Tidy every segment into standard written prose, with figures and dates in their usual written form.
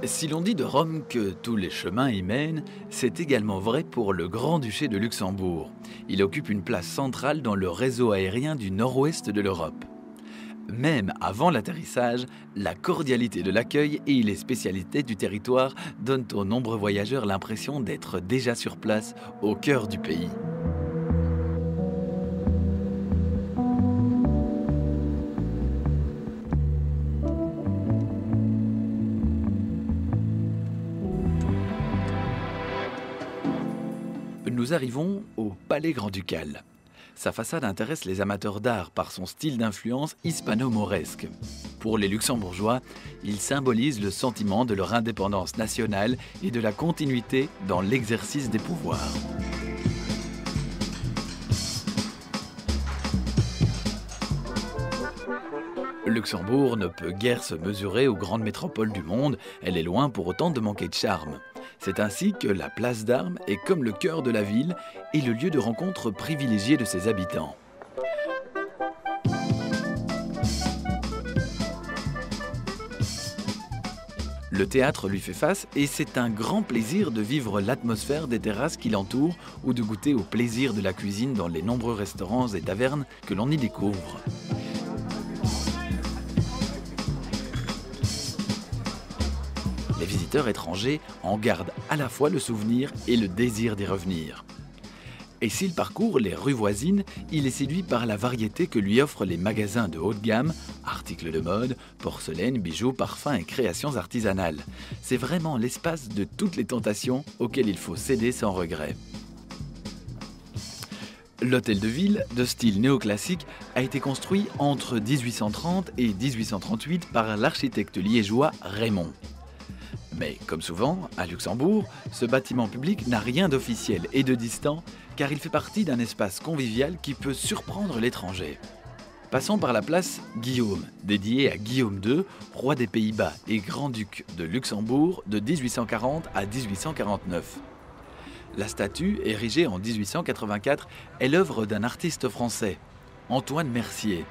Si l'on dit de Rome que tous les chemins y mènent, c'est également vrai pour le Grand-Duché de Luxembourg. Il occupe une place centrale dans le réseau aérien du nord-ouest de l'Europe. Même avant l'atterrissage, la cordialité de l'accueil et les spécialités du territoire donnent aux nombreux voyageurs l'impression d'être déjà sur place, au cœur du pays. Nous arrivons au Palais Grand-Ducal. Sa façade intéresse les amateurs d'art par son style d'influence hispano-mauresque. Pour les Luxembourgeois, il symbolise le sentiment de leur indépendance nationale et de la continuité dans l'exercice des pouvoirs. Luxembourg ne peut guère se mesurer aux grandes métropoles du monde, elle est loin pour autant de manquer de charme. C'est ainsi que la place d'Armes est comme le cœur de la ville et le lieu de rencontre privilégié de ses habitants. Le théâtre lui fait face et c'est un grand plaisir de vivre l'atmosphère des terrasses qui l'entourent ou de goûter au plaisir de la cuisine dans les nombreux restaurants et tavernes que l'on y découvre. Les visiteurs étrangers en gardent à la fois le souvenir et le désir d'y revenir. Et s'il parcourt les rues voisines, il est séduit par la variété que lui offrent les magasins de haut de gamme, articles de mode, porcelaine, bijoux, parfums et créations artisanales. C'est vraiment l'espace de toutes les tentations auxquelles il faut céder sans regret. L'hôtel de ville, de style néoclassique, a été construit entre 1830 et 1838 par l'architecte liégeois Raymond. Mais comme souvent, à Luxembourg, ce bâtiment public n'a rien d'officiel et de distant, car il fait partie d'un espace convivial qui peut surprendre l'étranger. Passons par la place Guillaume, dédiée à Guillaume II, roi des Pays-Bas et grand-duc de Luxembourg de 1840 à 1849. La statue, érigée en 1884, est l'œuvre d'un artiste français, Antoine Mercier.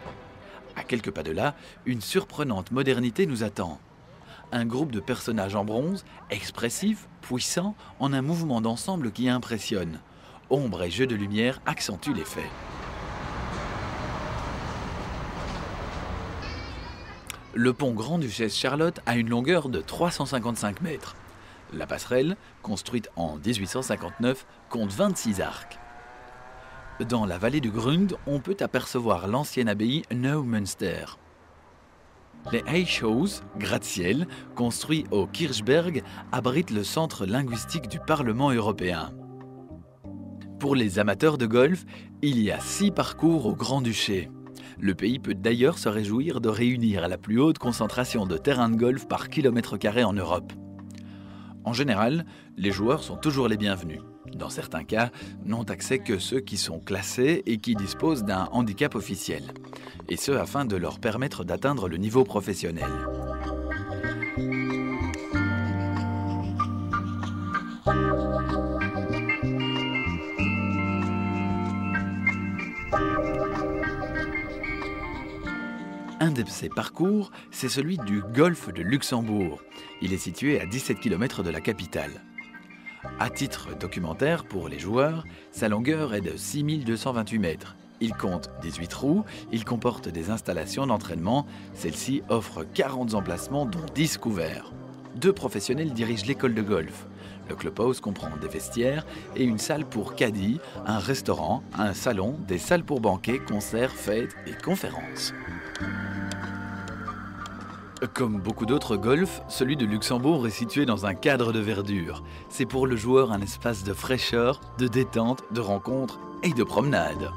À quelques pas de là, une surprenante modernité nous attend. Un groupe de personnages en bronze, expressifs, puissants, en un mouvement d'ensemble qui impressionne. Ombre et jeu de lumière accentuent l'effet. Le pont Grand-Duchesse Charlotte a une longueur de 355 mètres. La passerelle, construite en 1859, compte 26 arcs. Dans la vallée du Grund, on peut apercevoir l'ancienne abbaye Neumünster. Les Eichhaus, gratte-ciel, construits au Kirchberg, abritent le centre linguistique du Parlement européen. Pour les amateurs de golf, il y a 6 parcours au Grand-Duché. Le pays peut d'ailleurs se réjouir de réunir la plus haute concentration de terrains de golf par kilomètre carré en Europe. En général, les joueurs sont toujours les bienvenus. Dans certains cas, n'ont accès que ceux qui sont classés et qui disposent d'un handicap officiel. Et ce, afin de leur permettre d'atteindre le niveau professionnel. Un de ces parcours, c'est celui du golfe de Luxembourg. Il est situé à 17 km de la capitale. À titre documentaire pour les joueurs, sa longueur est de 6228 mètres. Il compte 18 trous, il comporte des installations d'entraînement. Celle-ci offre 40 emplacements dont 10 couverts. 2 professionnels dirigent l'école de golf. Le clubhouse comprend des vestiaires et une salle pour caddie, un restaurant, un salon, des salles pour banquets, concerts, fêtes et conférences. Comme beaucoup d'autres golfs, celui de Luxembourg est situé dans un cadre de verdure. C'est pour le joueur un espace de fraîcheur, de détente, de rencontre et de promenade.